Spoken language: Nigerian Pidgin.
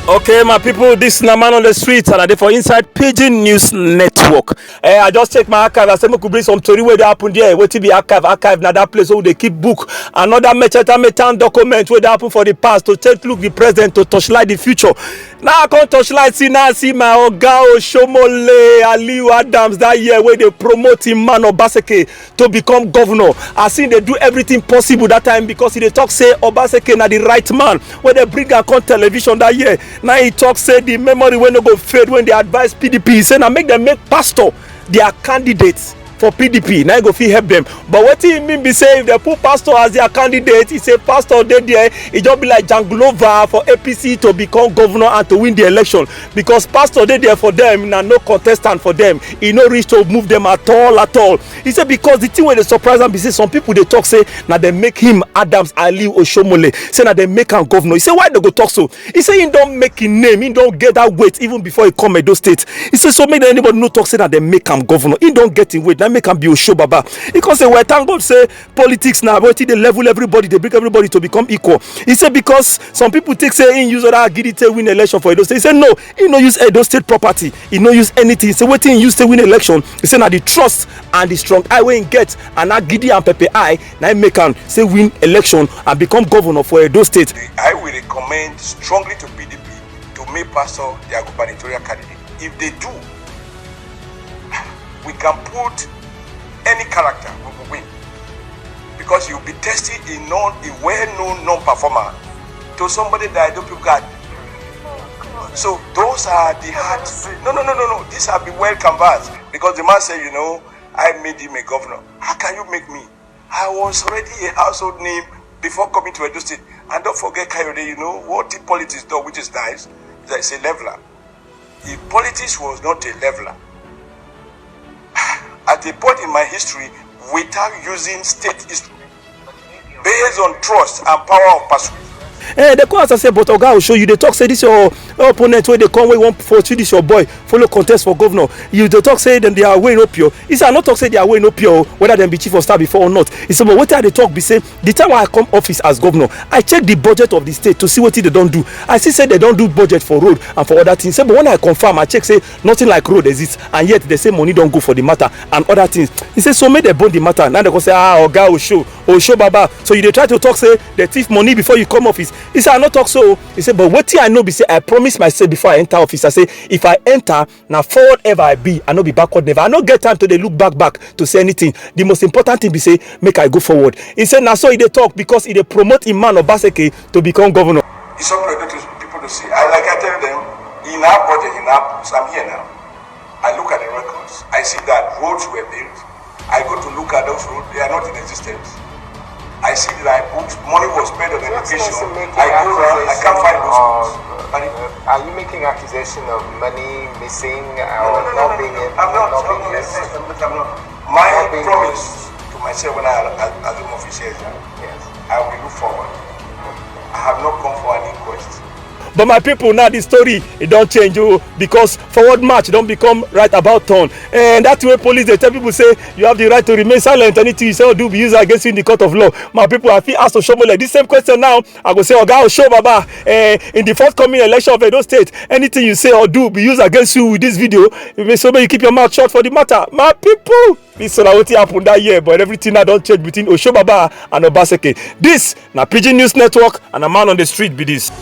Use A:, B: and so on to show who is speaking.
A: Okay, my people, this is a man on the street, and I dey for inside Pidgin News Network. I just check my archive. I say we could bring some story where they happen there. What be archive? Archive now that place where they keep book. Another metan document where they happen for the past to take look the present to touchlight the future. Now I can't touchlight see my oga Oshomole Aliu Adams that year where they promote him man Obaseki to become governor. I seen they do everything possible that time because they talk say Obaseki na the right man. Where they bring and come television that year. Now he talk say the memory when no go fade when they advise PDP. He say now make them make pastor their candidates for PDP. Now he go fit help them. But what he mean be say if they put pastor as their candidate, he say pastor dey there, it just be like Janglova for APC to become governor and to win the election. Because pastor dey there for them, now no contestant for them. He no reach to move them at all. He said because the thing where they surprise am be say some people they talk say now they make him Adams Aliu Oshomole. Say now they make him governor. He say why they go talk so? He say he don't make him name, he don't get that weight even before he come Edo State. He say so make anybody no talk say that they make him governor. He don't get him weight. Now make him be Oshobaba. Because say well thank God say politics now but they level everybody, they bring everybody to become equal. He said because some people take say in use other agidi to win election for Edo State. He said no, he no use Edo State property, he no use anything. He said what he use to win election. He said now the trust and the strong eye wey get and agidi and pepe eye now make him say win election and become governor for Edo State.
B: I will recommend strongly to PDP to make pastor their gubernatorial candidate. If they do, we can put any character we will win, because you'll be testing a well-known non-performer to somebody that I don't people got. So those are the hard. No. These have been well canvassed, because the man said, I made him a governor. How can you make me? I was already a household name before coming to Edo State. And don't forget, Kayode, what the politics do, which is nice, is that it's a leveler. If politics was not a leveler, at a point in my history, without using state history, based on trust and power of persuasion.
A: The cause I say, but Oga will show you. They talk say this your opponent where they come where want for this your boy follow contest for governor. You they talk say then they are weighing up your. He said not talk say they are weighing up your whether them be chief of staff before or not. He said but what they talk be say the time I come office as governor, I check the budget of the state to see what they don't do. I see say they don't do budget for road and for other things. Say but when I confirm, I check say nothing like road exists, and yet they say money don't go for the matter and other things. He said so make they bond the matter. Now they go say Oga will show Baba. So you they try to talk say they thief money before you come office. He said I not talk so. He said but what I know be say I promise myself before I enter office. I say if I enter now forward ever I be, I no be backward never. I no get time to they look back to say anything. The most important thing be say make I go forward. He said now so he they talk because he they promote him man Obaseki to become governor.
B: It's something people to see. I tell them in our budget, so I'm here now. I look at the records. I see that roads were built. I go to look at those roads. They are not in existence. I see that money was spent on education. I go around, I can't find those schools.
C: Are you making accusation of money missing or not being used?
B: I'm not. My promise to myself when I assume office here, yes, I will look forward. I have not come for an inquest.
A: But my people, now the story it don't change because forward march don't become right about turn. And that's where police they tell people say you have the right to remain silent. Anything you say or do be used against you in the court of law. My people, I feel asked Oshomole this same question now. I go say Oga Osho Baba in the forthcoming election of Edo State, anything you say or do be used against you with this video. So may you keep your mouth shut for the matter. My people, this is what happened that year, but everything that don't change between Osho Baba and Obaseki. This na Pidgin News Network and a man on the street be this.